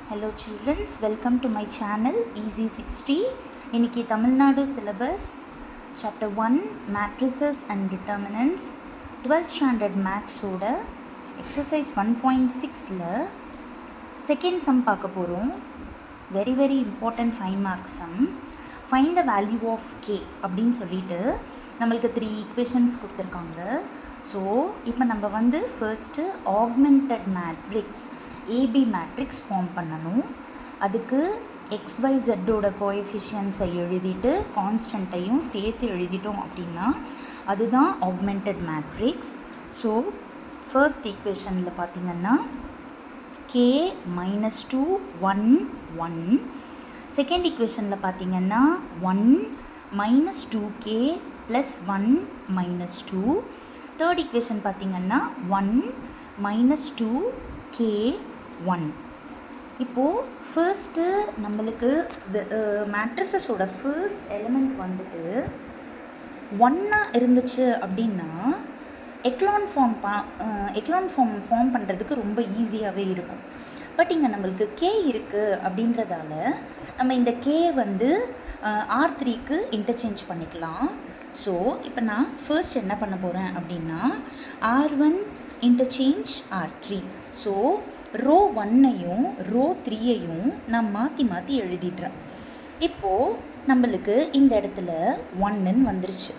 Hello children, welcome to my channel Easy 60. இன்னைக்கு Tamil Nadu syllabus chapter 1 matrices and determinants 12th standard maths ஓட exercise 1.6ல second sum பார்க்க போறோம். very important 5 mark sum. Find the value of k அப்படினு சொல்லிட்டு நமக்கு 3 equations கொடுத்திருக்காங்க. So இப்போ நம்ம வந்து first augmented matrix AB matrix form பண்ணணும். அதுக்கு XYZோட கோஎஃபிஷியன்ஸை எழுதிட்டு கான்ஸ்டண்ட்டையும் சேர்த்து எழுதிட்டோம் அப்படின்னா அதுதான் ஆக்மெண்டட் மேட்ரிக்ஸ். ஸோ ஃபர்ஸ்ட் ஈக்குவேஷனில் பார்த்திங்கன்னா k -2 1 1. செகண்ட் ஈக்குவேஷனில் பார்த்திங்கன்னா 1 -2k + 1 -2. தேர்ட் ஈக்குவேஷன் பார்த்திங்கன்னா 1 - 2k 1. இப்போது ஃபர்ஸ்ட்டு நம்மளுக்கு மேட்ரிசஸோட ஃபர்ஸ்ட் எலிமெண்ட் வந்துட்டு 1 இருந்துச்சு அப்படின்னா எக்லான் ஃபார்ம் பண்ணுறதுக்கு ரொம்ப ஈஸியாகவே இருக்கும். பட் இங்கே நம்மளுக்கு k இருக்குது அப்படின்றதால நம்ம இந்த k வந்து R3க்கு இன்டர்சேஞ்ச் பண்ணிக்கலாம். ஸோ இப்போ நான் ஃபர்ஸ்ட் என்ன பண்ண போகிறேன் அப்படின்னா R1 interchange R3. So row 1ஐயும் ரோ 3ஐயும் நான் மாற்றி எழுதிடுறேன். இப்போது நம்மளுக்கு இந்த இடத்துல 1ன்னு வந்துருச்சு.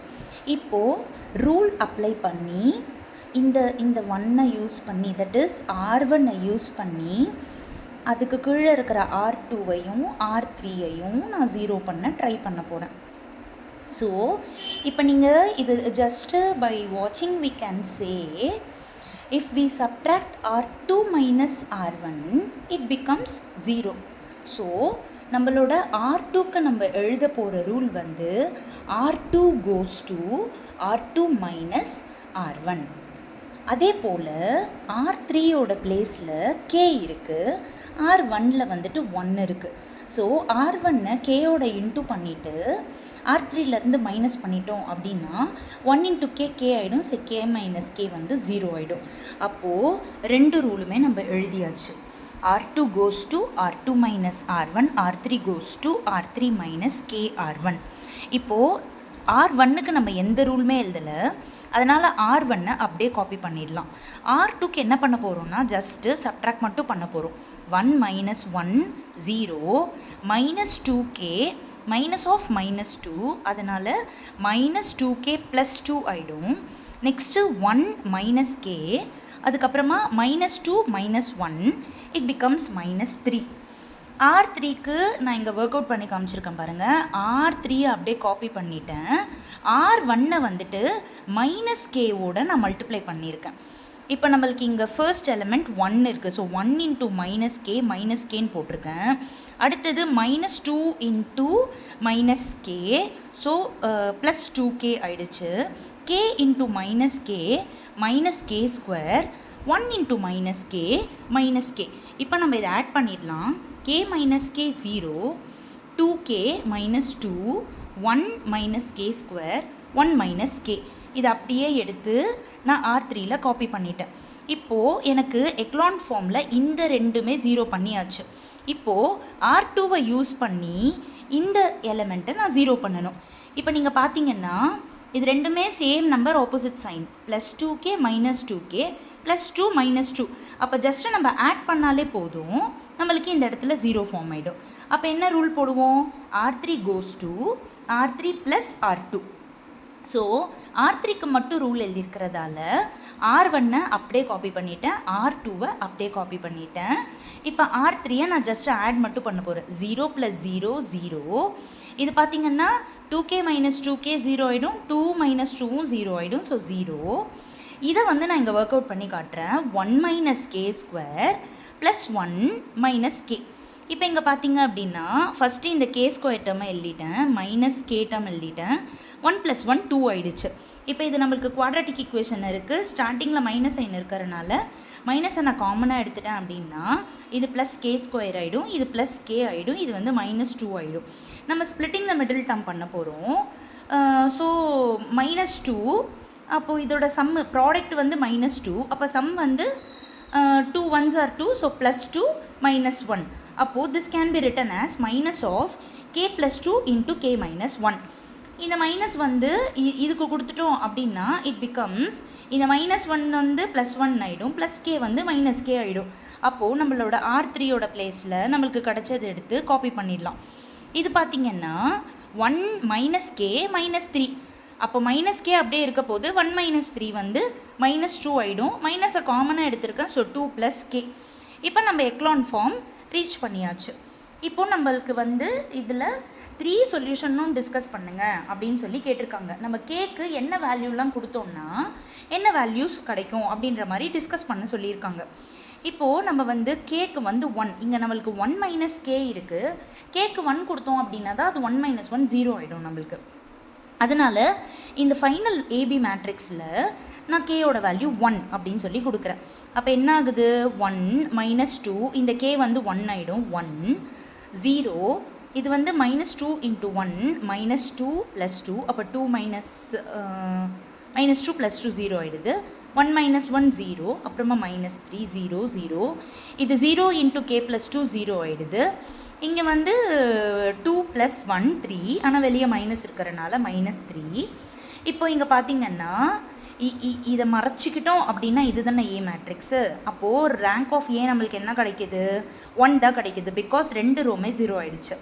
இப்போது ரூல் அப்ளை பண்ணி இந்த 1ஐ யூஸ் பண்ணி, தட் இஸ் R1ஐ யூஸ் பண்ணி அதுக்கு கீழே இருக்கிற R2ஐயும் R3ஐயும் நான் 0 பண்ண ட்ரை பண்ண போகிறேன். ஸோ இப்போ நீங்கள் இது ஜஸ்ட்டு பை வாட்சிங் we can say if we subtract R2 minus R1 it becomes 0. So நம்மளோட R2க்கு நம்ம எழுத போகிற ரூல் வந்து R2 goes to R2 minus R1. அதே போல் R3யோட பிளேஸில் k இருக்குது, R1ல் வந்துட்டு 1 இருக்குது. ஸோ R1-ஐ k-ஓட இன்ட்டு பண்ணிவிட்டு R3லேருந்து மைனஸ் பண்ணிட்டோம் அப்படின்னா 1 × k ஆகிடும். ஸோ k - k வந்து 0 ஆகிடும். அப்போது ரெண்டு ரூலுமே நம்ம எழுதியாச்சு. R2 goes to R2 minus R1, R3 goes to R3 minus k R1. இப்போது R1க்கு நம்ம எந்த ரூலுமே எழுதலை, அதனால் R1-ஐ அப்படியே காப்பி பண்ணிடலாம். R2க்கு என்ன பண்ண போகிறோம்னா ஜஸ்ட்டு சப்ட்ராக்ட் மட்டும் பண்ண போகிறோம். 1 - 1 0 -2k -2, அதனால் -2k + 2 ஆகிடும். நெக்ஸ்ட்டு 1 - k, அதுக்கப்புறமா -2 - 1 இட் பிகம்ஸ் -3. R3க்கு நான் இங்கே ஒர்க் அவுட் பண்ணி காமிச்சிருக்கேன் பாருங்கள். R3 அப்படியே காப்பி பண்ணிட்டேன். R1-ஐ வந்துட்டு -k-ஓட நான் மல்டிப்ளை பண்ணியிருக்கேன். இப்போ நம்மளுக்கு இங்கே ஃபர்ஸ்ட் எலிமெண்ட் 1 இருக்குது. ஸோ 1 × -k -kன்னு போட்டிருக்கேன். அடுத்தது -2 × -k, ஸோ +2k ஆயிடுச்சு. k × -k -k², 1 × -k இப்போ நம்ம இதை ஆட் பண்ணிடலாம். k - k 0, 2k - 2, 1 - k², 1 - k. இதை அப்படியே எடுத்து நான் R3ல் காப்பி பண்ணிட்டேன். இப்போது எனக்கு எக்லான் ஃபார்மில் இந்த ரெண்டுமே 0 பண்ணியாச்சு. இப்போது R2-வை யூஸ் பண்ணி இந்த எலிமெண்ட்டை நான் 0 பண்ணணும். இப்போ நீங்கள் பார்த்தீங்கன்னா இது ரெண்டுமே same number, opposite sign, +2k -2k +2 -2. அப்போ ஜஸ்ட்டு நம்ம ஆட் பண்ணாலே போதும், நம்மளுக்கு இந்த இடத்துல 0 ஃபார்ம் ஆகிடும். அப்போ என்ன ரூல் போடுவோம்? R3 goes to R3 + R2. So R3க்கு மட்டும் ரூல் எழுதியிருக்கிறதால R1-ஐ அப்படியே காப்பி பண்ணிட்டேன், R2-வை அப்படியே காப்பி பண்ணிட்டேன். இப்போ R3-ஐ நான் ஜஸ்ட் ஆட் மட்டும் பண்ண போகிறேன். 0 + 0 0. இது பார்த்திங்கன்னா 2k - 2k 0 ஆகிடும், 2 - 2வும் 0 ஆகிடும். ஸோ 0. இதை வந்து நான் இங்கே ஒர்க் அவுட் பண்ணி காட்டுறேன். 1 - k² + 1 - k. இப்போ இங்கே பார்த்தீங்க அப்படின்னா ஃபஸ்ட்டு இந்த k² டேர்மை எழுதிட்டேன், -k டேர்ம் எழுதிட்டேன். 1 + 1 2 ஆகிடுச்சு. இப்போ இது நம்மளுக்கு குவாட்ராட்டிக் ஈக்குவேஷன் இருக்குது. ஸ்டார்டிங்கில் மைனஸ் சைன் இருக்கிறனால மைனஸை நான் காமனாக எடுத்துட்டேன் அப்படின்னா இது +k² ஆகிடும், இது +k ஆகிடும், இது வந்து -2 ஆகிடும். நம்ம ஸ்ப்ளிட்டிங் த மிடில் டேர்ம் பண்ண போகிறோம். ஸோ -2, அப்போது இதோட சம் ப்ராடக்ட் வந்து -2, அப்போ சம் வந்து 2 1s are 2, ஸோ +2 minus 1. அப்போது this can be written as minus of k plus 2 into k minus 1. இந்த மைனஸ் வந்து இதுக்கு கொடுத்துட்டோம் அப்படின்னா it becomes இந்த மைனஸ் 1 வந்து ப்ளஸ் 1 ஆகிடும், ப்ளஸ் கே வந்து மைனஸ் கே ஆகிடும். அப்போது நம்மளோட R3யோட பிளேஸில் நம்மளுக்கு கிடச்சது எடுத்து காப்பி பண்ணிடலாம். இது பார்த்திங்கன்னா 1 மைனஸ் கே மைனஸ் 3. அப்போ மைனஸ் கே அப்படியே இருக்க போது 1 மைனஸ் 3 வந்து மைனஸ் 2 ஆகிடும். மைனஸை காமனாக எடுத்திருக்கேன், ஸோ 2 ப்ளஸ் கே. இப்போ நம்ம எக்லான் ஃபார்ம் ரீச் பண்ணியாச்சு. இப்போது நம்மளுக்கு வந்து இதில் 3 சொல்யூஷனும் டிஸ்கஸ் பண்ணுங்கள் அப்படின்னு சொல்லி கேட்டிருக்காங்க. நம்ம கேக்கு என்ன வேல்யூலாம் கொடுத்தோம்னா என்ன வேல்யூஸ் கிடைக்கும் அப்படின்ற மாதிரி டிஸ்கஸ் பண்ண சொல்லியிருக்காங்க. இப்போது நம்ம வந்து கேக்கு வந்து 1, இங்கே நம்மளுக்கு 1 மைனஸ் கே இருக்குது. கேக்கு 1 கொடுத்தோம் அப்படின்னா தான் அது 1 மைனஸ் 1 0 ஆகிடும் நம்மளுக்கு. அதனால் இந்த ஃபைனல் ஏபி மேட்ரிக்ஸில் நான் கேயோட வேல்யூ 1 அப்படின்னு சொல்லி கொடுக்குறேன். அப்போ என்ன ஆகுது, 1 மைனஸ் 2, இந்த கே வந்து 1 ஆகிடும், 1 0. இது வந்து மைனஸ் 2 இன்ட்டு 1 மைனஸ் 2 ப்ளஸ் 2, அப்போ 2 மைனஸ் 2 ப்ளஸ் 2 0 ஆகிடுது. 1 மைனஸ் 1 0, அப்புறமா மைனஸ் 3 0 0. இது 0 இன்ட்டு கே ப்ளஸ் 2 0 ஆகிடுது. இங்கே வந்து 2 ப்ளஸ் 1 3, ஆனால் வெளியே மைனஸ் இருக்கிறனால மைனஸ் 3. இப்போ இங்கே பார்த்திங்கன்னா இதை மறைச்சிக்கிட்டோம் அப்படின்னா இது தானே ஏ மேட்ரிக்ஸு. அப்போது ரேங்க் ஆஃப் ஏ நம்மளுக்கு என்ன கிடைக்கிது, 1 தான் கிடைக்கிது, பிகாஸ் 2 ரோமே 0 ஆகிடுச்சு.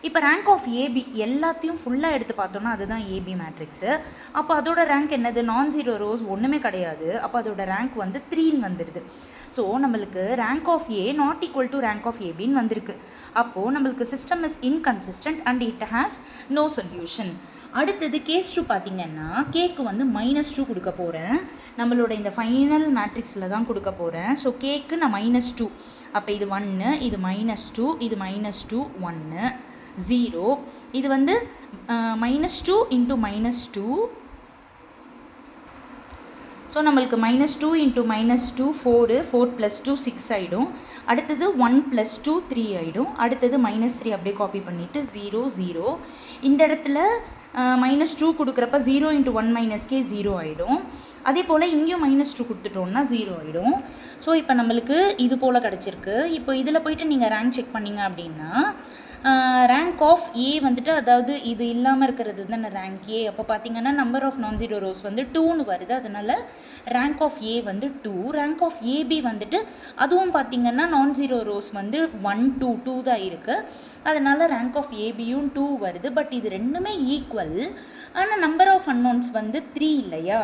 இப்போ ரேங்க் ஆஃப் ஏபி எல்லாத்தையும் ஃபுல்லாக எடுத்து பார்த்தோன்னா அதுதான் ஏபி மேட்ரிக்ஸு. அப்போ அதோட ரேங்க் என்னது, நான் 0 ரோஸ் ஒன்றுமே கிடையாது. அப்போ அதோட ரேங்க் வந்து 3ன்னு வந்துடுது. ஸோ நம்மளுக்கு rank of A not equal to rank of ஏபின்னு வந்திருக்கு. அப்போது நம்மளுக்கு system is inconsistent and it has no solution. அடுத்தது கேஸ் 2 பார்த்திங்கன்னா கேக்கு வந்து மைனஸ் 2 கொடுக்க போகிறேன். நம்மளோட இந்த ஃபைனல் மேட்ரிக்ஸில் தான் கொடுக்க போகிறேன். ஸோ கேக்கு நான் மைனஸ் 2, அப்போ இது 1, இது மைனஸ் 2, இது மைனஸ் 2 1 0. இது வந்து மைனஸ் 2 இன்ட்டு மைனஸ் 2, ஸோ நம்மளுக்கு மைனஸ் 2 இன்ட்டு மைனஸ் 2 4 ப்ளஸ் 2 6 ஆகிடும். அடுத்தது 1 ப்ளஸ் 2 3 ஆகிடும். அடுத்தது மைனஸ் 3 அப்படியே காப்பி பண்ணிவிட்டு 0 0. இந்த இடத்துல மைனஸ் 2 கொடுக்குறப்ப 0 இன்ட்டு 1 மைனஸ் கே 0 ஆகிடும். அதே போல் இங்கேயும் மைனஸ் 2 கொடுத்துட்டோம்னா 0 ஆகிடும். ஸோ இப்போ நம்மளுக்கு இது போல் கிடச்சிருக்கு. இப்போ இதில் போய்ட்டு நீங்கள் ரேங்க் செக் பண்ணிங்க அப்படின்னா ரேங்க் ஆஃப் ஏ வந்துட்டு, அதாவது இது இல்லாமல் இருக்கிறது தானே ரேங்க் ஏ. அப்போ பார்த்தீங்கன்னா நம்பர் ஆஃப் நான் 0 ரோஸ் வந்து 2ன்னு வருது. அதனால் ரேங்க் ஆஃப் ஏ வந்து 2. ரேங்க் ஆஃப் ஏபி வந்துட்டு அதுவும் பார்த்திங்கன்னா நான் 0 ரோஸ் வந்து 1 2 2 தான் இருக்குது. அதனால் ரேங்க் ஆஃப் ஏபியும் 2 வருது. பட் இது ரெண்டுமே ஈக்குவல். ஆனால் நம்பர் ஆஃப் அன்னோன்ஸ் வந்து 3 இல்லையா,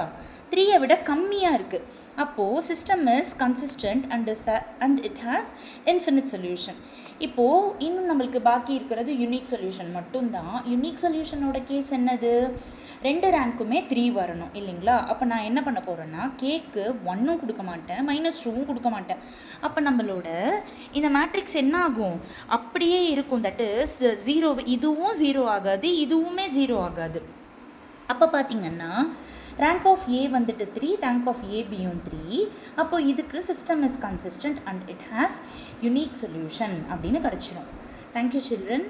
3ஐ விட கம்மியாக இருக்குது. அப்போது system is consistent and it has infinite solution. இப்போது இன்னும் நம்மளுக்கு பாக்கி இருக்கிறது யூனிக் சொல்யூஷன் மட்டும்தான். யூனிக் சொல்யூஷனோட கேஸ் என்னது, 2 ரேங்க்குமே 3 வரணும் இல்லைங்களா. அப்போ நான் என்ன பண்ண போகிறேன்னா கேக்கு 1ம் கொடுக்க மாட்டேன், மைனஸ் 2வும் கொடுக்க மாட்டேன். அப்போ நம்மளோட இந்த மேட்ரிக்ஸ் என்ன ஆகும், அப்படியே இருக்கும். தட் இஸ் 0, இதுவும் 0 ஆகாது, இதுவுமே 0 ஆகாது. அப்போ பார்த்திங்கன்னா ரேங்க் ஆஃப் ஏ வந்துட்டு 3, ரேங்க் ஆஃப் ஏபியும் 3. அப்போ இதுக்கு system is consistent and it has unique solution அப்படின்னு கிடச்சிடும். Thank you children.